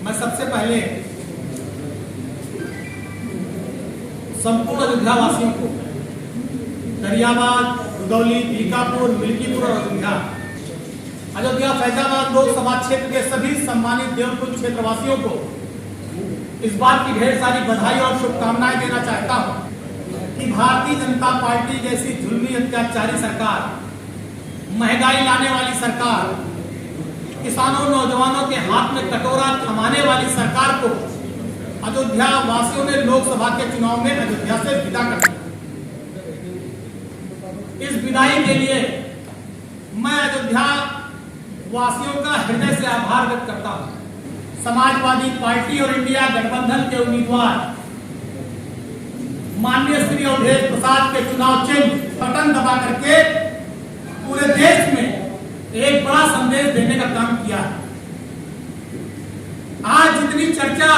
मैं सबसे पहले संपूर्ण अयोध्या वासियों को दरियाबाद, रुदौली, बीकापुर, मिल्कीपुर और अयोध्या फैजाबाद लोकसभा क्षेत्र के सभी सम्मानित देवकुंज क्षेत्रवासियों को इस बात की ढेर सारी बधाई और शुभकामनाएं देना चाहता हूं कि भारतीय जनता पार्टी जैसी जुल्मी अत्याचारी सरकार, महंगाई लाने वाली सरकार, किसानों नौजवानों के हाथ में कटोरा थमाने वाली सरकार को अयोध्या वासियों ने लोकसभा के चुनाव में अयोध्या से विदा कर दिया। इस विदाई के लिए मैं अयोध्या वासियों का हृदय से आभार व्यक्त करता हूं। समाजवादी पार्टी और इंडिया गठबंधन के उम्मीदवार माननीय श्री अवधेश प्रसाद के चुनाव चिन्ह बटन दबा करके पूरे देश में एक बड़ा संदेश देने का काम किया है। आज जितनी चर्चा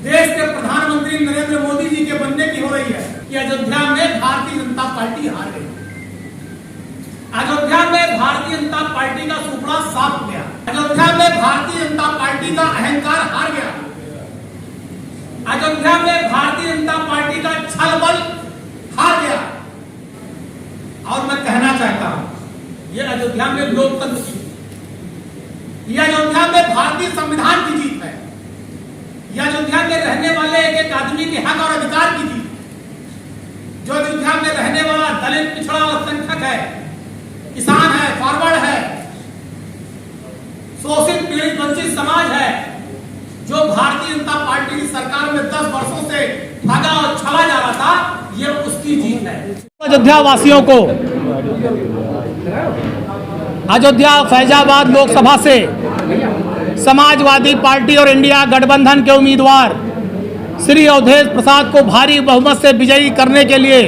देश के प्रधानमंत्री नरेंद्र मोदी जी के बनने की हो रही है कि अयोध्या में भारतीय जनता पार्टी हार गई। अयोध्या में भारतीय जनता पार्टी का सुपड़ा साफ हो गया। अयोध्या में भारतीय जनता पार्टी का अहंकार हार गया। अयोध्या में भारतीय जनता पार्टी का छल बल हार गया। और मैं कहना चाहता हूं, यह अयोध्या में लोकतंत्र की, यह अयोध्या में भारतीय संविधान की जीत है। यह अयोध्या में रहने वाले एक एक आदमी के हक और अधिकार की जीत। जो अयोध्या में रहने वाला दलित, पिछड़ा और अल्पसंख्यक है, किसान है, फॉरवर्ड है, शोषित पीड़ित वंचित समाज है, जो भारतीय जनता पार्टी की सरकार में 10 वर्षों से भागा और छला जा रहा था, यह उसकी जीत है। अयोध्या वासियों को अयोध्या फैजाबाद लोकसभा से समाजवादी पार्टी और इंडिया गठबंधन के उम्मीदवार श्री अवधेश प्रसाद को भारी बहुमत से विजयी करने के लिए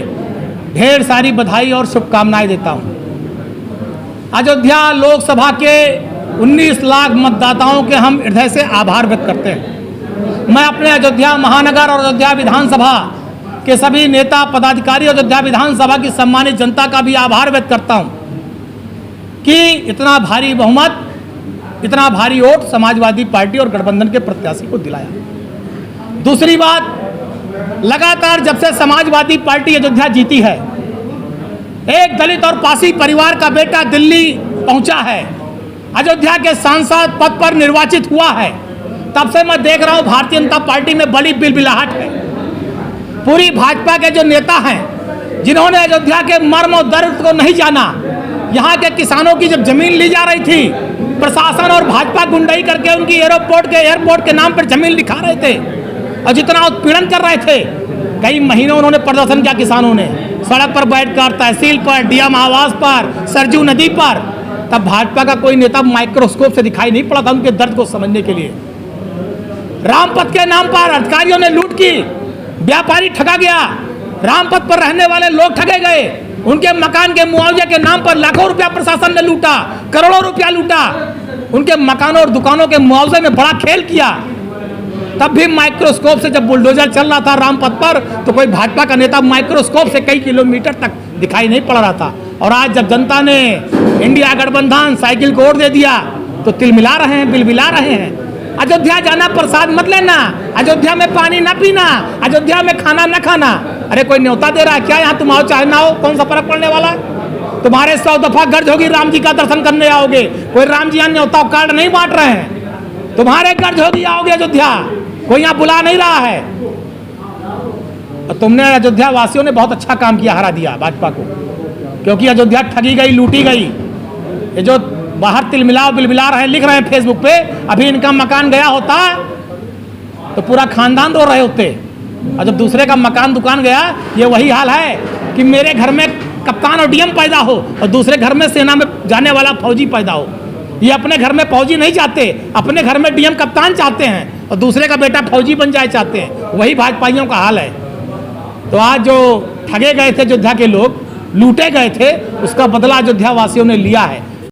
ढेर सारी बधाई और शुभकामनाएं देता हूं। अयोध्या लोकसभा के 19 लाख मतदाताओं के हम हृदय से आभार व्यक्त करते हैं। मैं अपने अयोध्या महानगर और अयोध्या विधानसभा के सभी नेता पदाधिकारी, अयोध्या विधानसभा की सम्मानित जनता का भी आभार व्यक्त करता हूं कि इतना भारी बहुमत, इतना भारी वोट समाजवादी पार्टी और गठबंधन के प्रत्याशी को दिलाया। दूसरी बात, लगातार जब से समाजवादी पार्टी अयोध्या जीती है, एक दलित और पासी परिवार का बेटा दिल्ली पहुंचा है, अयोध्या के सांसद पद पर निर्वाचित हुआ है, तब से मैं देख रहा हूं भारतीय जनता पार्टी में बड़ी बिलबिलाहट है। पूरी भाजपा के जो नेता हैं, जिन्होंने अयोध्या के मर्म और दर्द को नहीं जाना, यहाँ के किसानों की जब जमीन ली जा रही थी, प्रशासन और भाजपा गुंडाई करके उनकी एयरपोर्ट के नाम पर जमीन लिखा रहे थे और जितना उत्पीड़न कर रहे थे, कई महीनों उन्होंने प्रदर्शन किया। किसानों ने सड़क पर बैठकर, तहसील पर, डीएम आवास पर, सरजू नदी पर, तब भाजपा का कोई नेता माइक्रोस्कोप से दिखाई नहीं पड़ा था उनके दर्द को समझने के लिए। रामपथ के नाम पर अधिकारियों ने लूट की, व्यापारी ठगा गया, रामपथ पर रहने वाले लोग ठगे गए, उनके मकान के मुआवजे के नाम पर लाखों रुपया प्रशासन ने लूटा, करोड़ों रुपया लूटा, उनके मकानों और दुकानों के मुआवजे में बड़ा खेल किया। तब भी माइक्रोस्कोप से जब बुलडोजर चल रहा था रामपथ पर, तो कोई भाजपा का नेता माइक्रोस्कोप से कई किलोमीटर तक दिखाई नहीं पड़ रहा था। और आज जब जनता ने इंडिया गठबंधन साइकिल को वोट दे दिया, तो तिलमिला रहे हैं, बिलबिला रहे हैं। अयोध्या जाना प्रसाद मत लेना, अयोध्या में पानी ना पीना, अयोध्या में खाना ना खाना। अरे कोई न्योता दे रहा है क्या? यहाँ तुम आओ चाहे ना हो, कौन सा फर्क पड़ने वाला है? तुम्हारे 100 दफा गर्ज होगी राम जी का दर्शन करने आओगे, कोई राम जी यहाँ न्योता कार्ड नहीं बांट रहे हैं। तुम्हारे गर्ज होगी, आओगे अयोध्या, कोई यहाँ बुला नहीं रहा है। और तुमने अयोध्या वासियों ने बहुत अच्छा काम किया, हरा दिया भाजपा को, क्योंकि अयोध्या ठगी गई, लूटी गई। ये जो बाहर तिलमिला बिलबिला रहे, लिख रहे हैं फेसबुक पे, अभी इनका मकान गया होता तो पूरा खानदान रो रहे होते। और जब दूसरे का मकान दुकान गया, ये वही हाल है कि मेरे घर में कप्तान और डीएम पैदा हो और दूसरे घर में सेना में जाने वाला फौजी पैदा हो। ये अपने घर में फौजी नहीं चाहते, अपने घर में डीएम कप्तान चाहते हैं और दूसरे का बेटा फौजी बन जाए चाहते हैं। वही भाजपाइयों का हाल है। तो आज जो ठगे गए थे अयोध्या के लोग, लूटे गए थे, उसका बदला अयोध्या वासियों ने लिया है।